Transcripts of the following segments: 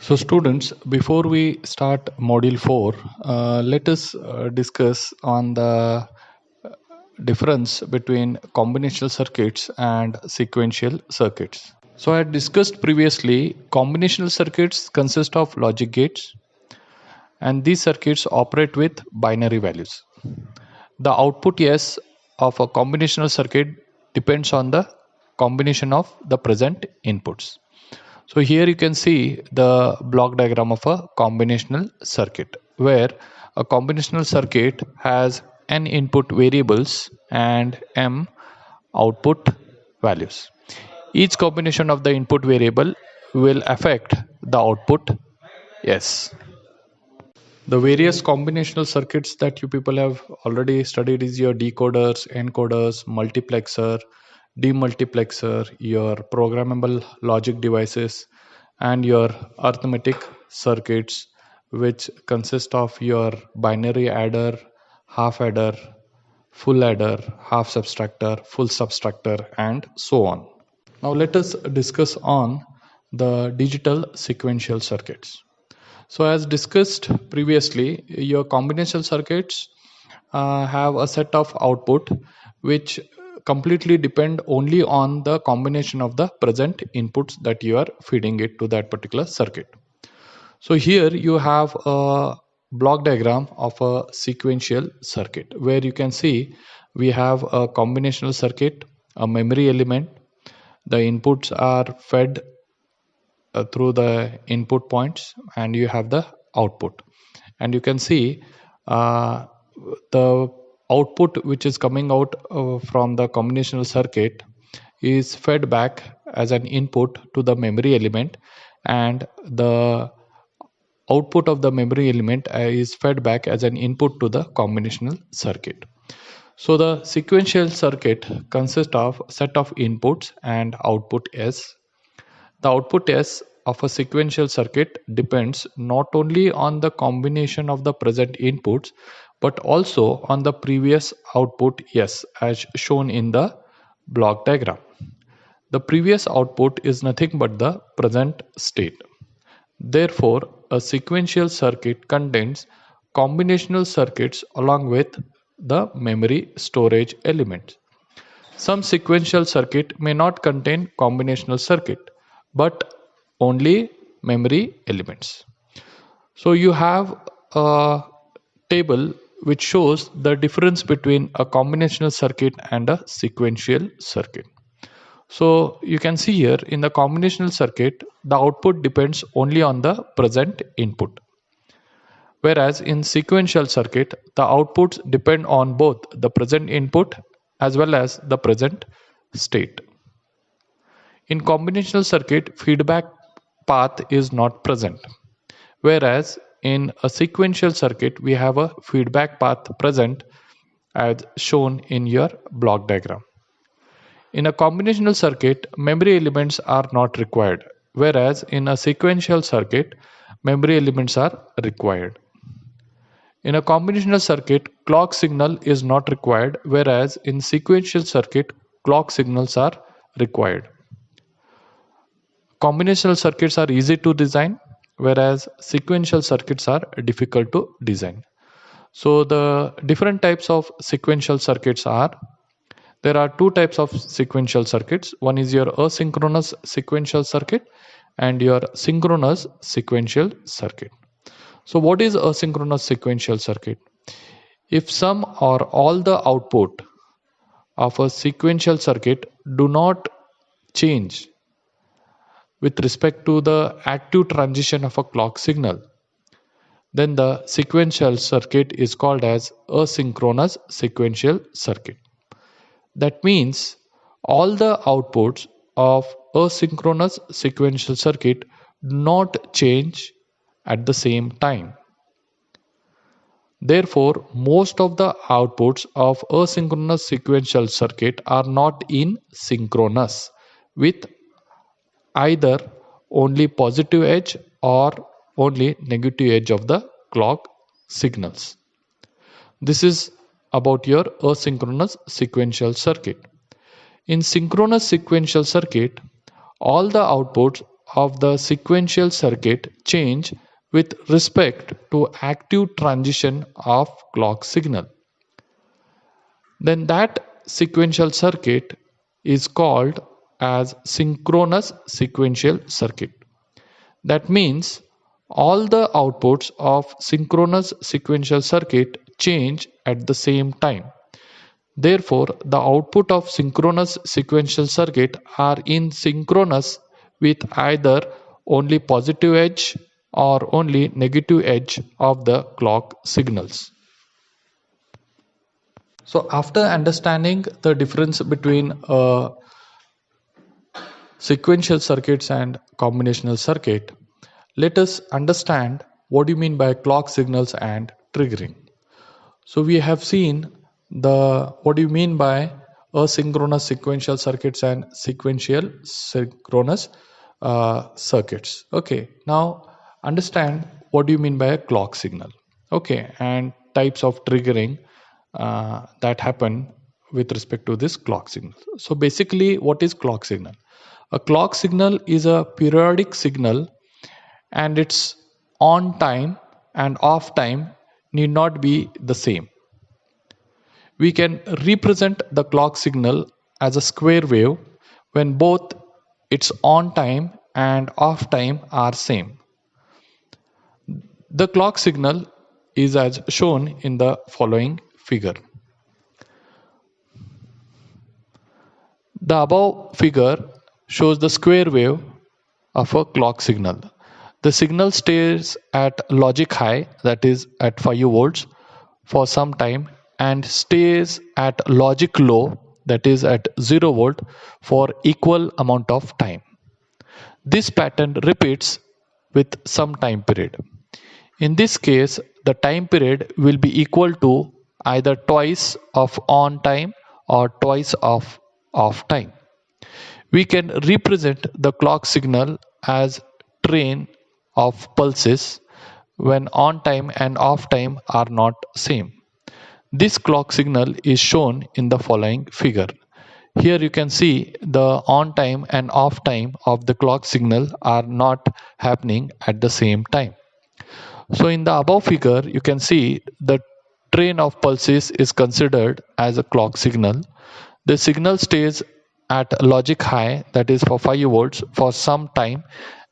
So students, before we start module 4, let us discuss on the difference between combinational circuits and sequential circuits. So I had discussed previously, combinational circuits consist of logic gates and these circuits operate with binary values. The output yes of a combinational circuit depends on the combination of the present inputs. So here you can see the block diagram of a combinational circuit where a combinational circuit has n input variables and m output values. Each combination of the input variable will affect the output yes. The various combinational circuits that you people have already studied is your decoders, encoders, multiplexer, demultiplexer, your programmable logic devices, and your arithmetic circuits, which consist of your binary adder, half adder, full adder, half subtractor, full subtractor, and so on. Now let us discuss on the digital sequential circuits. So as discussed previously, your combinational circuits have a set of output which completely depend only on the combination of the present inputs that you are feeding it to that particular circuit. So here you have a block diagram of a sequential circuit where you can see we have a combinational circuit, a memory element, the inputs are fed through the input points and you have the output, and you can see uh, the output which is coming out from the combinational circuit is fed back as an input to the memory element, and the output of the memory element is fed back as an input to the combinational circuit. So the sequential circuit consists of a set of inputs and output S. The output S of a sequential circuit depends not only on the combination of the present inputs but also on the previous output S as shown in the block diagram. The previous output is nothing but the present state. Therefore, a sequential circuit contains combinational circuits along with the memory storage elements. Some sequential circuit may not contain combinational circuit, but only memory elements. So you have a table which shows the difference between a combinational circuit and a sequential circuit. So you can see here in the combinational circuit, the output depends only on the present input. Whereas in sequential circuit, the outputs depend on both the present input as well as the present state. In combinational circuit, feedback path is not present. Whereas in a sequential circuit, we have a feedback path present as shown in your block diagram. In a combinational circuit, memory elements are not required, whereas in a sequential circuit, memory elements are required. In a combinational circuit, clock signal is not required, whereas in sequential circuit, clock signals are required. Combinational circuits are easy to design, whereas sequential circuits are difficult to design. So the different types of sequential circuits are, there are two types of sequential circuits. One is your asynchronous sequential circuit and your synchronous sequential circuit. So what is asynchronous sequential circuit? If some or all the output of a sequential circuit do not change with respect to the active transition of a clock signal, then the sequential circuit is called as asynchronous sequential circuit. That means all the outputs of asynchronous sequential circuit do not change at the same time. Therefore, most of the outputs of asynchronous sequential circuit are not in synchronous with either only positive edge or only negative edge of the clock signals. This is about your asynchronous sequential circuit. In synchronous sequential circuit, all the outputs of the sequential circuit change with respect to active transition of clock signal, then that sequential circuit is called as synchronous sequential circuit. That means all the outputs of synchronous sequential circuit change at the same time. Therefore, the output of synchronous sequential circuit are in synchronous with either only positive edge or only negative edge of the clock signals. So after understanding the difference between sequential circuits and combinational circuit, let us understand what do you mean by clock signals and triggering. So we have seen the what do you mean by asynchronous sequential circuits and sequential synchronous circuits. Okay, now understand what do you mean by a clock signal. Okay, and types of triggering that happen with respect to this clock signal. So basically, what is clock signal? A clock signal is a periodic signal, and its on time and off time need not be the same. We can represent the clock signal as a square wave when both its on time and off time are same. The clock signal is as shown in the following figure. The above figure shows the square wave of a clock signal. The signal stays at logic high, that is at 5 volts, for some time and stays at logic low, that is at 0 volt, for equal amount of time. This pattern repeats with some time period. In this case, the time period will be equal to either twice of on time or twice of off time. We can represent the clock signal as train of pulses when on time and off time are not same. This clock signal is shown in the following figure. Here you can see the on time and off time of the clock signal are not happening at the same time. So in the above figure, you can see the train of pulses is considered as a clock signal. The signal stays at logic high, that is for 5 volts, for some time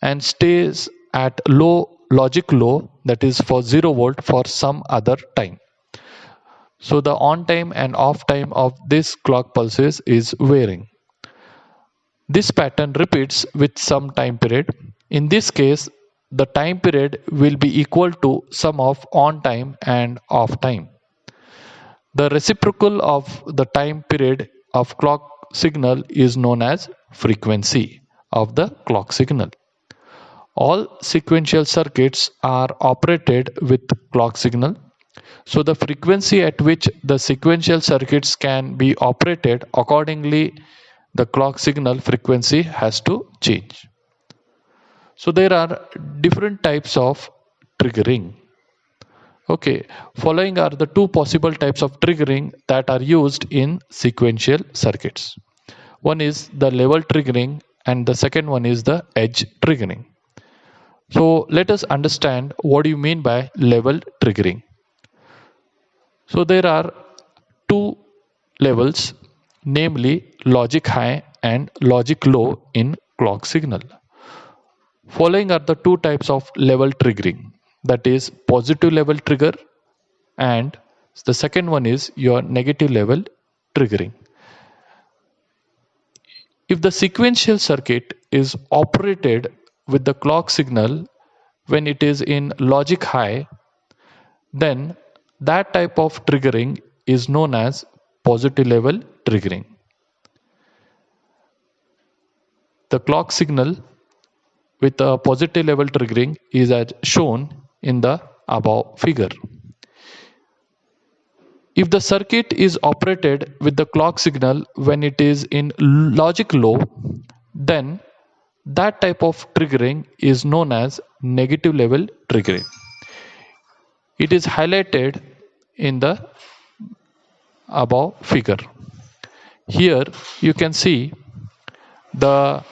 and stays at logic low, that is for 0 volt, for some other time. So the on time and off time of this clock pulses is varying. This pattern repeats with some time period. In this case, the time period will be equal to sum of on time and off time. The reciprocal of the time period of clock signal is known as frequency of the clock signal. All sequential circuits are operated with clock signal. So the frequency at which the sequential circuits can be operated, accordingly the clock signal frequency has to change. So there are different types of triggering. Okay, following are the two possible types of triggering that are used in sequential circuits. One is the level triggering and the second one is the edge triggering. So let us understand what do you mean by level triggering. So there are two levels, namely logic high and logic low in clock signal. Following are the two types of level triggering, that is positive level trigger and the second one is your negative level triggering. If the sequential circuit is operated with the clock signal when it is in logic high, then that type of triggering is known as positive level triggering. The clock signal with a positive level triggering is as shown in the above figure. If the circuit is operated with the clock signal when it is in logic low, then that type of triggering is known as negative level triggering. It is highlighted in the above figure. Here you can see the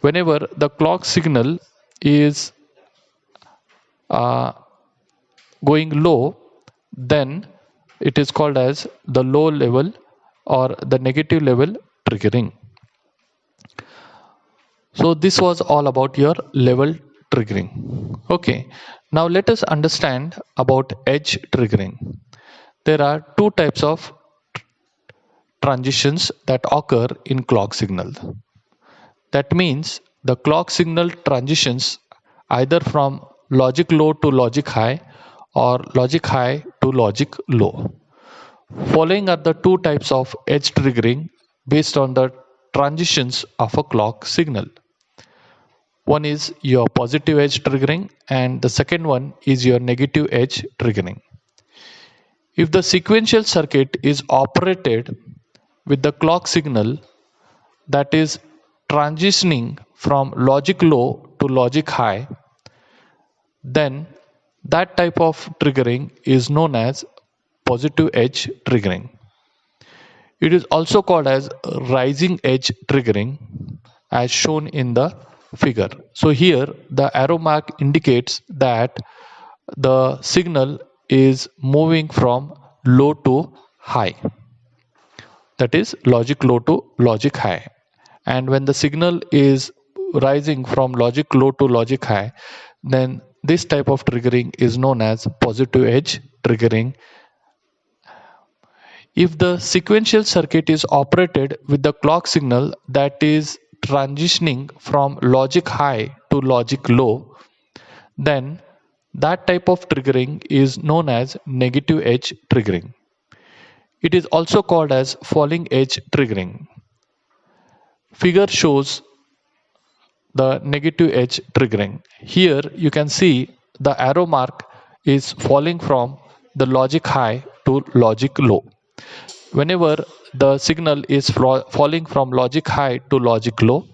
Whenever the clock signal is going low, then it is called as the low level or the negative level triggering. So this was all about your level triggering. Okay, now let us understand about edge triggering. There are two types of transitions that occur in clock signal. That means the clock signal transitions either from logic low to logic high or logic high to logic low. Following are the two types of edge triggering based on the transitions of a clock signal. One is your positive edge triggering and the second one is your negative edge triggering. If the sequential circuit is operated with the clock signal that is transitioning from logic low to logic high, then that type of triggering is known as positive edge triggering. It is also called as rising edge triggering as shown in the figure. So here the arrow mark indicates that the signal is moving from low to high, that is logic low to logic high. And when the signal is rising from logic low to logic high, then this type of triggering is known as positive edge triggering. If the sequential circuit is operated with the clock signal that is transitioning from logic high to logic low, then that type of triggering is known as negative edge triggering. It is also called as falling edge triggering. Figure shows the negative edge triggering. Here you can see the arrow mark is falling from the logic high to logic low. Whenever the signal is falling from logic high to logic low,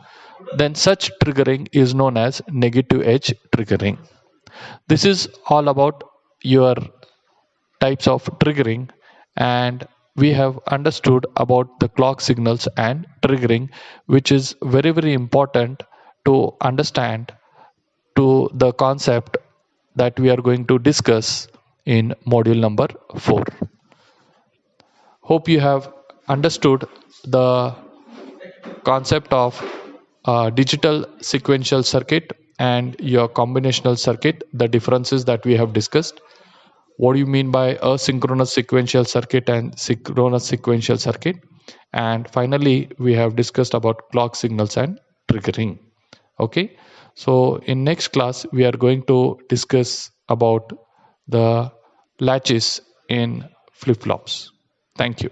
then such triggering is known as negative edge triggering. This is all about your types of triggering, and we have understood about the clock signals and triggering, which is very important to understand to the concept that we are going to discuss in module number 4. Hope you have understood the concept of digital sequential circuit and your combinational circuit, the differences that we have discussed. What do you mean by asynchronous sequential circuit and synchronous sequential circuit? And finally, we have discussed about clock signals and triggering. Okay, so in next class, we are going to discuss about the latches in flip-flops. Thank you.